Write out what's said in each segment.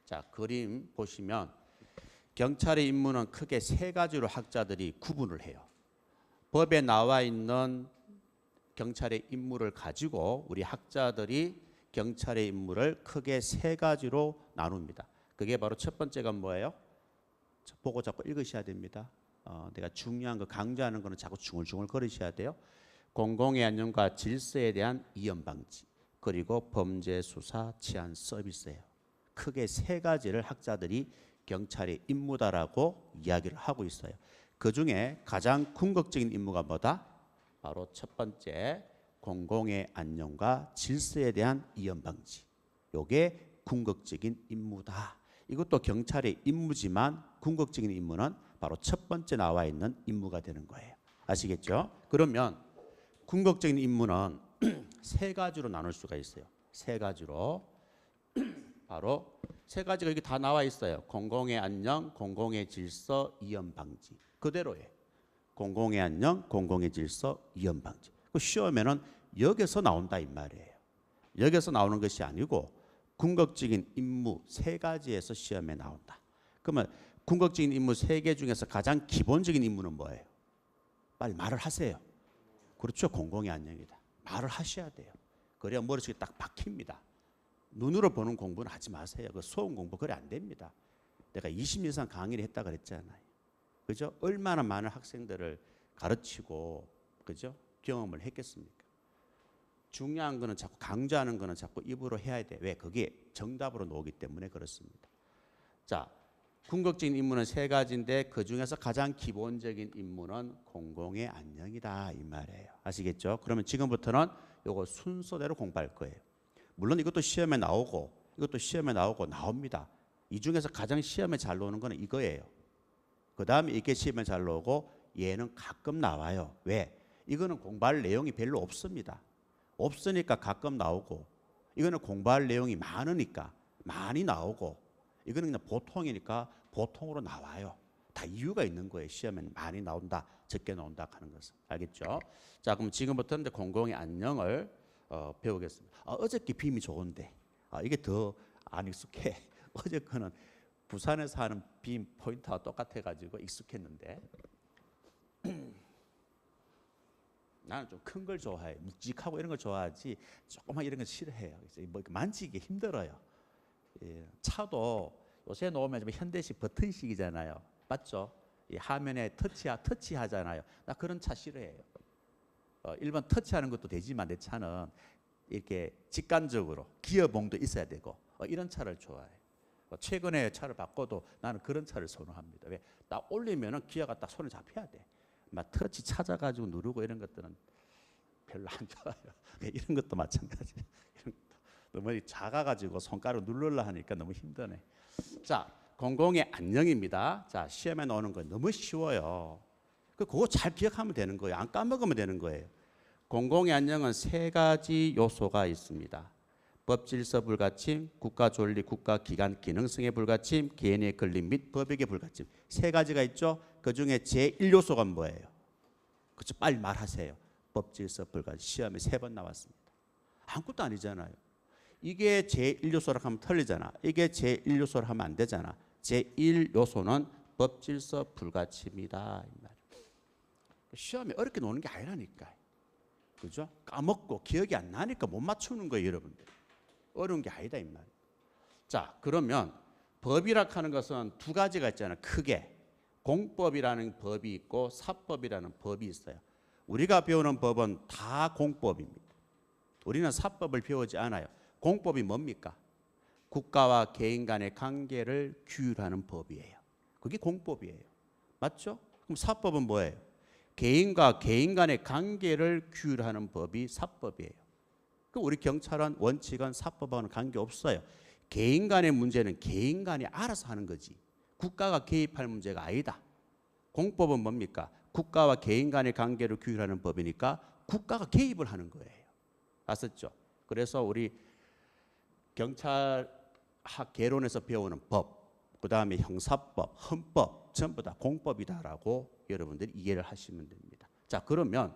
자, 그림 보시면 경찰의 임무는 크게 세 가지로 학자들이 구분을 해요. 법에 나와 있는 경찰의 임무를 가지고 우리 학자들이 경찰의 임무를 크게 세 가지로 나눕니다. 그게 바로 첫 번째가 뭐예요? 보고 자꾸 읽으셔야 됩니다. 내가 중요한 거 강조하는 거는 자꾸 중얼중얼 거리셔야 돼요. 공공의 안녕과 질서에 대한 이연 방지, 그리고 범죄 수사 치안 서비스예요. 크게 세 가지를 학자들이 경찰의 임무다라고 이야기를 하고 있어요. 그 중에 가장 궁극적인 임무가 뭐다? 바로 첫 번째, 공공의 안녕과 질서에 대한 이연 방지. 요게 궁극적인 임무다. 이것도 경찰의 임무지만 궁극적인 임무는 바로 첫 번째 나와 있는 임무가 되는 거예요. 아시겠죠? 그러면 궁극적인 임무는 세 가지로 나눌 수가 있어요. 세 가지로. 바로 세 가지가 여기 다 나와 있어요. 공공의 안녕, 공공의 질서, 이연 방지. 그대로예요. 공공의 안녕, 공공의 질서, 이연 방지. 그 시험에는 여기서 나온다 이 말이에요. 여기서 나오는 것이 아니고 궁극적인 임무 세 가지에서 시험에 나온다. 그러면 궁극적인 임무 세 개 중에서 가장 기본적인 임무는 뭐예요? 빨리 말을 하세요. 그렇죠. 공공의 안녕이다. 말을 하셔야 돼요. 그래야 머릿속에 딱 박힙니다. 눈으로 보는 공부는 하지 마세요. 그 소음 공부 그래 안 됩니다. 내가 20년 이상 강의를 했다 그랬잖아요. 그죠? 얼마나 많은 학생들을 가르치고 그죠? 경험을 했겠습니까? 중요한 거는 자꾸 강조하는 거는 자꾸 입으로 해야 돼. 왜? 그게 정답으로 나오기 때문에 그렇습니다. 자, 궁극적인 임무는 세 가지인데 그 중에서 가장 기본적인 임무는 공공의 안녕이다 이 말이에요. 아시겠죠? 그러면 지금부터는 요거 순서대로 공부할 거예요. 물론 이것도 시험에 나오고 이것도 시험에 나오고 나옵니다. 이 중에서 가장 시험에 잘 나오는 거는 이거예요. 그 다음에 이게 시험에 잘 나오고 얘는 가끔 나와요. 왜? 이거는 공부할 내용이 별로 없습니다. 없으니까 가끔 나오고 이거는 공부할 내용이 많으니까 많이 나오고 이거는 그냥 보통이니까 보통으로 나와요. 다 이유가 있는 거예요. 시험엔 많이 나온다, 적게 나온다 하는 것은. 알겠죠? 자, 그럼 지금부터는 이제 공공의 안녕을 배우겠습니다. 어저께 빔이 좋은데 이게 더 안 익숙해. 어제 거는 부산에서 하는 빔 포인트와 똑같아가지고 익숙했는데 나는 좀 큰 걸 좋아해. 묵직하고 이런 걸 좋아하지 조그만 이런 걸 싫어해요. 그래서 뭐 만지기 힘들어요. 예, 차도 요새 놓으면 좀 현대식 버튼식이잖아요. 맞죠? 이 화면에 터치하잖아요. 나 그런 차 싫어해요. 일반 터치하는 것도 되지만 내 차는 이렇게 직관적으로 기어봉도 있어야 되고 이런 차를 좋아해요. 최근에 차를 바꿔도 나는 그런 차를 선호합니다. 왜? 딱 올리면은 기어가 딱 손에 잡혀야 돼. 막 터치 찾아가지고 누르고 이런 것들은 별로 안 좋아요. 이런 것도 마찬가지. 이런 것도 너무 작아가지고 손가락 누르려 하니까 너무 힘드네. 자, 공공의 안녕입니다. 자, 시험에 나오는 거 너무 쉬워요. 그거 잘 기억하면 되는 거예요. 안 까먹으면 되는 거예요. 공공의 안녕은 세 가지 요소가 있습니다. 법 질서 불가침, 국가 존리, 국가 기관 기능성의 불가침, 개인의 권리 및 법익의 불가침. 세 가지가 있죠. 그 중에 제1요소가 뭐예요? 그렇죠. 빨리 말하세요. 법 질서 불가침. 시험에 3번 나왔습니다. 아무것도 아니잖아요. 이게 제1요소라 하면 틀리잖아. 이게 제1요소라 하면 안 되잖아. 제1요소는 법 질서 불가침이다. 시험에 어렵게 노는 게 아니라니까. 그죠? 까먹고 기억이 안 나니까 못 맞추는 거예요, 여러분들. 어려운 게 아니다 이 말. 자, 그러면 법이라 하는 것은 두 가지가 있잖아요. 크게 공법이라는 법이 있고 사법이라는 법이 있어요. 우리가 배우는 법은 다 공법입니다. 우리는 사법을 배우지 않아요. 공법이 뭡니까? 국가와 개인 간의 관계를 규율하는 법이에요. 그게 공법이에요. 맞죠? 그럼 사법은 뭐예요? 개인과 개인 간의 관계를 규율하는 법이 사법이에요. 그럼 우리 경찰은 원칙은 사법하고는 관계없어요. 개인 간의 문제는 개인 간이 알아서 하는 거지 국가가 개입할 문제가 아니다. 공법은 뭡니까? 국가와 개인 간의 관계를 규율하는 법이니까 국가가 개입을 하는 거예요. 아셨죠? 그래서 우리 경찰학 개론에서 배우는 법, 그 다음에 형사법, 헌법 전부 다 공법이다라고 여러분들이 이해를 하시면 됩니다. 자, 그러면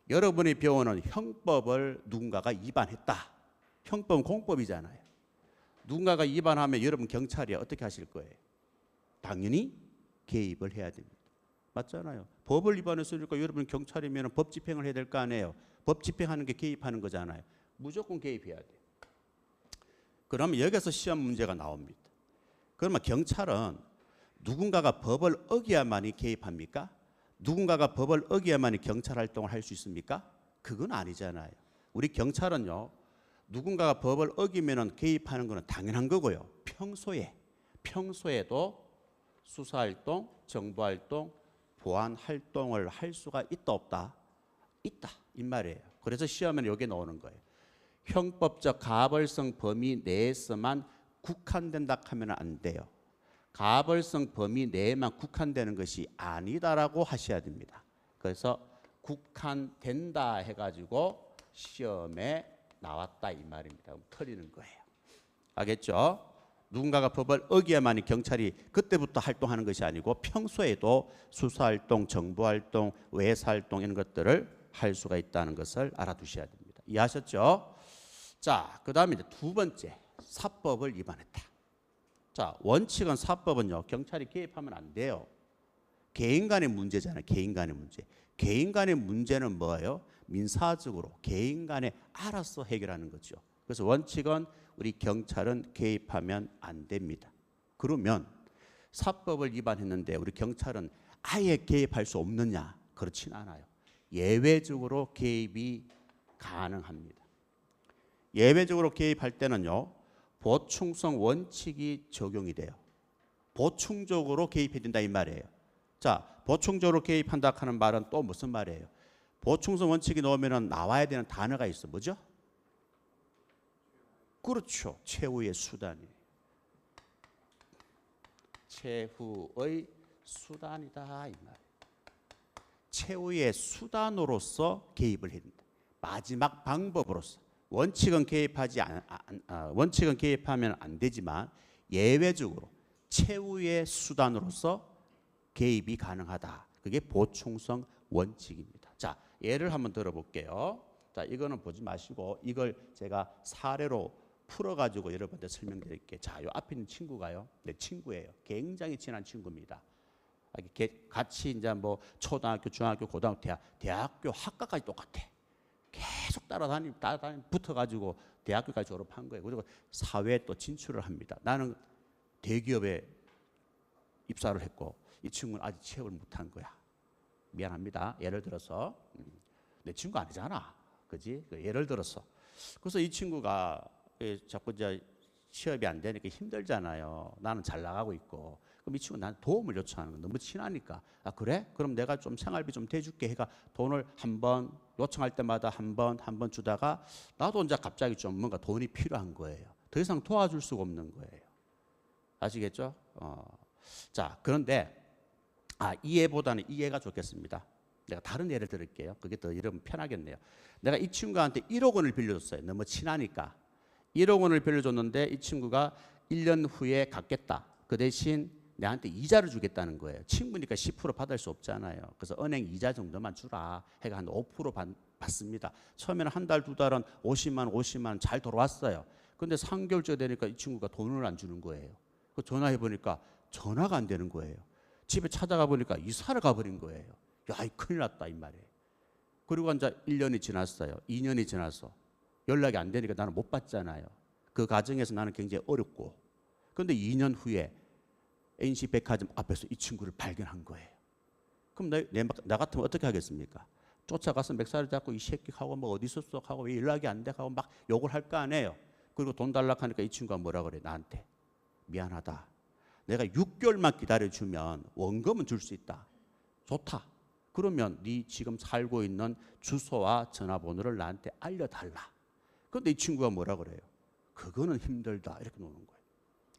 여러분이 배우는 형법을 누군가가 위반했다. 형법은 공법이잖아요. 누군가가 위반하면 여러분 경찰이 어떻게 하실 거예요? 당연히 개입을 해야 됩니다. 맞잖아요. 법을 위반했으니까 여러분 경찰이면 법 집행을 해야 될 거 아니에요. 법 집행하는 게 개입하는 거잖아요. 무조건 개입해야 돼요. 그러면 여기서 시험 문제가 나옵니다. 그러면 경찰은 누군가가 법을 어겨야만이 개입합니까? 누군가가 법을 어겨야만이 경찰 활동을 할 수 있습니까? 그건 아니잖아요. 우리 경찰은요, 누군가가 법을 어기면 개입하는 것은 당연한 거고요. 평소에도 수사활동, 정보활동, 보안활동을 할 수가 있다 없다? 있다 이 말이에요. 그래서 시험에는 여기 나오는 거예요. 형법적 가벌성 범위 내에서만 국한된다 하면 안 돼요. 가벌성 범위 내에만 국한되는 것이 아니다라고 하셔야 됩니다. 그래서 국한된다 해가지고 시험에 나왔다 이 말입니다. 그럼 틀리는 거예요. 알겠죠? 누군가가 법을 어겨야만이 경찰이 그때부터 활동하는 것이 아니고 평소에도 수사활동, 정보활동, 외사활동 이런 것들을 할 수가 있다는 것을 알아두셔야 됩니다. 이해하셨죠? 자, 그 다음에 두 번째, 사법을 위반했다. 자, 원칙은 사법은요, 경찰이 개입하면 안 돼요. 개인 간의 문제잖아요. 개인 간의 문제. 개인 간의 문제는 뭐예요? 민사적으로 개인 간에 알아서 해결하는 거죠. 그래서 원칙은 우리 경찰은 개입하면 안 됩니다. 그러면 사법을 위반했는데 우리 경찰은 아예 개입할 수 없느냐? 그렇진 않아요. 예외적으로 개입이 가능합니다. 예외적으로 개입할 때는요, 보충성 원칙이 적용이 돼요. 보충적으로 개입해야 된다 이 말이에요. 자, 보충적으로 개입한다 하는 말은 또 무슨 말이에요? 보충성 원칙이 나오면 나와야 되는 단어가 있어. 뭐죠? 그렇죠. 최후의 수단이에요. 최후의 수단이다 이 말이에요. 최후의 수단으로서 개입을 해야 된다. 마지막 방법으로서. 원칙은 원칙은 개입하면 안 되지만 예외적으로 최후의 수단으로서 개입이 가능하다. 그게 보충성 원칙입니다. 자, 예를 한번 들어볼게요. 자, 이거는 보지 마시고 이걸 제가 사례로 풀어가지고 여러분한테 설명드릴게요. 자, 요 앞에 있는 친구가요, 내 친구예요. 굉장히 친한 친구입니다. 같이 이제 뭐 초등학교, 중학교, 고등학교, 대학교 학과까지 똑같아. 계속 따라다니 붙어가지고 대학교까지 졸업한 거예요. 그리고 사회에 또 진출을 합니다. 나는 대기업에 입사를 했고 이 친구는 아직 취업을 못한 거야. 미안합니다. 예를 들어서 내 친구 아니잖아, 그지? 예를 들어서 그래서 이 친구가 자꾸 이제 취업이 안 되니까 힘들잖아요. 나는 잘 나가고 있고. 그럼 이 친구 나한테 도움을 요청하는 거 너무 친하니까. 아 그래? 그럼 내가 좀 생활비 좀 대줄게 해가 돈을 한번 요청할 때마다 한 번 주다가 나도 이제 갑자기 좀 뭔가 돈이 필요한 거예요. 더 이상 도와줄 수가 없는 거예요. 아시겠죠? 자, 그런데 이해보다는 이해가 좋겠습니다. 내가 다른 예를 들을게요. 그게 더 여러분 편하겠네요. 내가 이 친구한테 1억 원을 빌려줬어요. 너무 친하니까. 1억 원을 빌려줬는데 이 친구가 1년 후에 갚겠다. 그 대신 내한테 이자를 주겠다는 거예요. 친구니까 10% 받을 수 없잖아요. 그래서 은행 이자 정도만 주라 해가 한 5% 받습니다. 처음에는 한 달, 두 달은 50만 원 잘 돌아왔어요. 근데 3개월째 되니까 이 친구가 돈을 안 주는 거예요. 전화해 보니까 전화가 안 되는 거예요. 집에 찾아가 보니까 이사를 가버린 거예요. 야, 큰일 났다 이 말이에요. 그리고 이제 1년이 지났어요. 2년이 지나서 연락이 안 되니까 나는 못 받잖아요. 그 과정에서 나는 굉장히 어렵고. 그런데 2년 후에 NC 백화점 앞에서 이 친구를 발견한 거예요. 그럼 나 같으면 어떻게 하겠습니까? 쫓아가서 맥살을 잡고 이 새끼 하고 뭐 어디 있었어 하고 왜 연락이 안 돼 하고 막 욕을 할 거 아니에요. 그리고 돈 달라고 하니까 이 친구가 뭐라 그래 나한테. 미안하다. 내가 6개월만 기다려주면 원금은 줄 수 있다. 좋다. 그러면 네 지금 살고 있는 주소와 전화번호를 나한테 알려달라. 그런데 이 친구가 뭐라 그래요? 그거는 힘들다 이렇게 노는 거예요.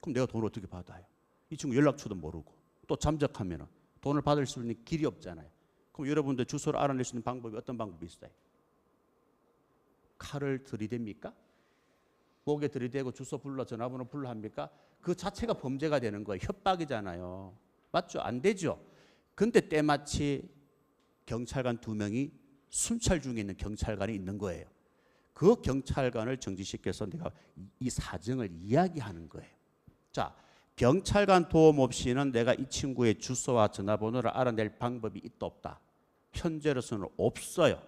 그럼 내가 돈을 어떻게 받아요? 이 친구 연락처도 모르고 또 잠적하면 돈을 받을 수 있는 길이 없잖아요. 그럼 여러분들 주소를 알아낼 수 있는 방법이 어떤 방법이 있어요? 칼을 들이댑니까? 목에 들이대고 주소 불러 전화번호 불러 합니까? 그 자체가 범죄가 되는 거예요. 협박이잖아요. 맞죠? 안 되죠. 근데 때마치 경찰관 2명이 순찰 중에 있는 경찰관이 있는 거예요. 그 경찰관을 정지시켜서 내가 이 사정을 이야기하는 거예요. 자, 경찰관 도움 없이는 내가 이 친구의 주소와 전화번호를 알아낼 방법이 있다 없다? 현재로서는 없어요.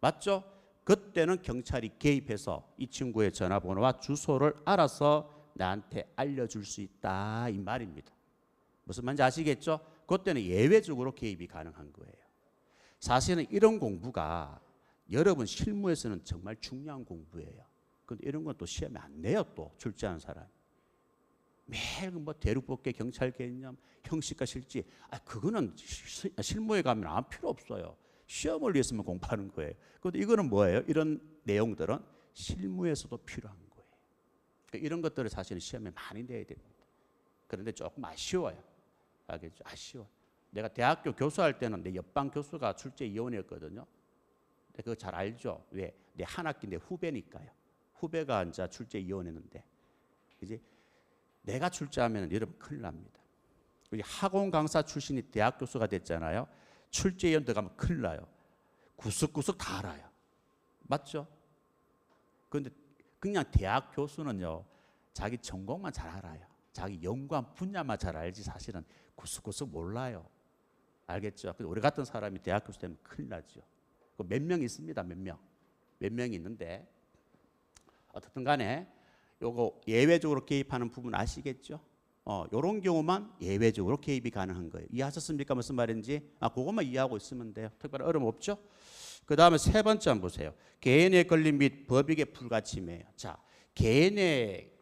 맞죠? 그때는 경찰이 개입해서 이 친구의 전화번호와 주소를 알아서 나한테 알려줄 수 있다 이 말입니다. 무슨 말인지 아시겠죠? 그때는 예외적으로 개입이 가능한 거예요. 사실은 이런 공부가 여러분 실무에서는 정말 중요한 공부예요. 근데 이런 건 또 시험에 안 내요. 또 출제하는 사람 매일 뭐 대륙법계 경찰 개념 형식과 실지 그거는 실무에 가면 아무 필요 없어요. 시험을 위해서만 공부하는 거예요. 그런데 이거는 뭐예요? 이런 내용들은 실무에서도 필요한 거예요. 그러니까 이런 것들을 사실은 시험에 많이 내야 됩니다. 그런데 조금 아쉬워요. 알겠죠? 아쉬워. 내가 대학교 교수할 때는 내 옆방 교수가 출제위원이었거든요. 근데 그거 잘 알죠? 왜? 내 한 학기 내 후배니까요. 후배가 이제 출제위원했는데 이제 내가 출제하면 여러분 큰일 납니다. 여기 학원 강사 출신이 대학 교수가 됐잖아요. 출제위원 들어가면 큰일 나요. 구석구석 다 알아요. 맞죠? 그런데 그냥 대학 교수는요. 자기 전공만 잘 알아요. 자기 연구한 분야만 잘 알지 사실은 구석구석 몰라요. 알겠죠? 우리 같은 사람이 대학 교수 되면 큰일 나죠. 몇 명 있습니다. 몇 명이 있는데 어떻든 간에 요거 예외적으로 개입하는 부분 아시겠죠? 요런 경우만 예외적으로 개입이 가능한 거예요. 이해하셨습니까? 무슨 말인지? 그것만 이해하고 있으면 돼요. 특별한 어려움 없죠? 그 다음에 세 번째 한번 보세요. 개인의 권리 및 법익의 불가침이에요. 자, 개인의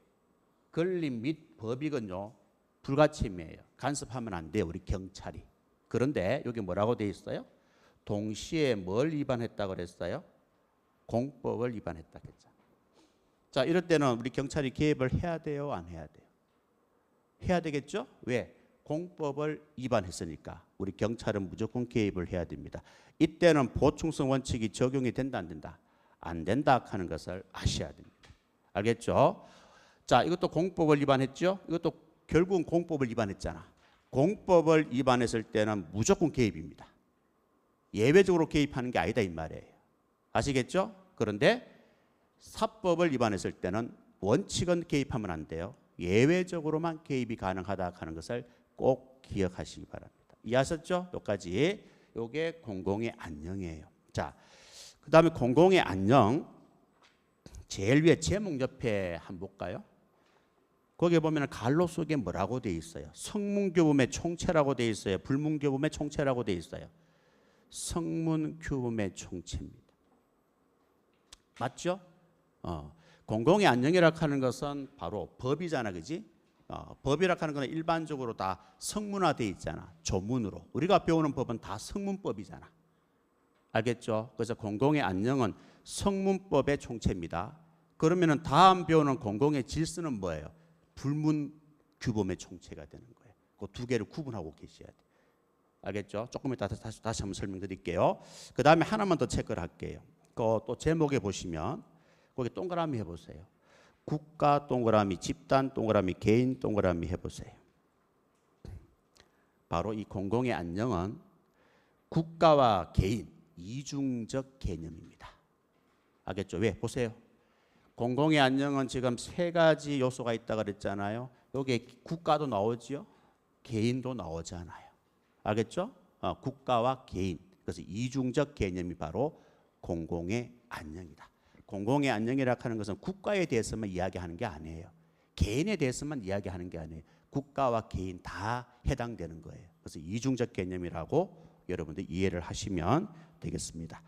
권리 및 법익은요 불가침이에요. 간섭하면 안 돼요. 우리 경찰이. 그런데 여기 뭐라고 돼 있어요? 동시에 뭘 위반했다고 그랬어요? 공법을 위반했다 그랬잖아요. 자, 이럴 때는 우리 경찰이 개입을 해야 돼요? 안 해야 돼요? 해야 되겠죠? 왜? 공법을 위반했으니까 우리 경찰은 무조건 개입을 해야 됩니다. 이때는 보충성 원칙이 적용이 된다 안 된다? 안 된다 하는 것을 아셔야 됩니다. 알겠죠? 자, 이것도 공법을 위반했죠? 이것도 결국은 공법을 위반했잖아. 공법을 위반했을 때는 무조건 개입입니다. 예외적으로 개입하는 게 아니다 이 말이에요. 아시겠죠? 그런데 사법을 위반했을 때는 원칙은 개입하면 안 돼요. 예외적으로만 개입이 가능하다 하는 것을 꼭 기억하시기 바랍니다. 이해하셨죠? 여기까지. 요게 공공의 안녕이에요. 자, 그 다음에 공공의 안녕 제일 위에 제목 옆에 한번 볼까요? 거기에 보면 갈로 속에 뭐라고 돼 있어요? 성문교범의 총체라고 돼 있어요. 불문교범의 총체라고 돼 있어요. 성문교범의 총체입니다. 맞죠? 공공의 안녕이라고 하는 것은 바로 법이잖아, 그지? 법이라고 하는 것은 일반적으로 다 성문화되어 있잖아, 조문으로. 우리가 배우는 법은 다 성문법이잖아. 알겠죠? 그래서 공공의 안녕은 성문법의 총체입니다. 그러면은 다음 배우는 공공의 질서는 뭐예요? 불문규범의 총체가 되는 거예요. 그 두 개를 구분하고 계셔야 돼요. 알겠죠? 조금 이따 다시 한번 설명드릴게요. 그 다음에 하나만 더 체크를 할게요. 또 제목에 보시면 거기 동그라미 해보세요. 국가 동그라미, 집단 동그라미, 개인 동그라미 해보세요. 바로 이 공공의 안녕은 국가와 개인 이중적 개념입니다. 알겠죠? 왜? 보세요. 공공의 안녕은 지금 세 가지 요소가 있다고 그랬잖아요. 여기에 국가도 나오죠. 개인도 나오잖아요. 알겠죠? 국가와 개인. 그래서 이중적 개념이 바로 공공의 안녕이다. 공공의 안녕이라고 하는 것은 국가에 대해서만 이야기하는 게 아니에요. 개인에 대해서만 이야기하는 게 아니에요. 국가와 개인 다 해당되는 거예요. 그래서 이중적 개념이라고 여러분들 이해를 하시면 되겠습니다.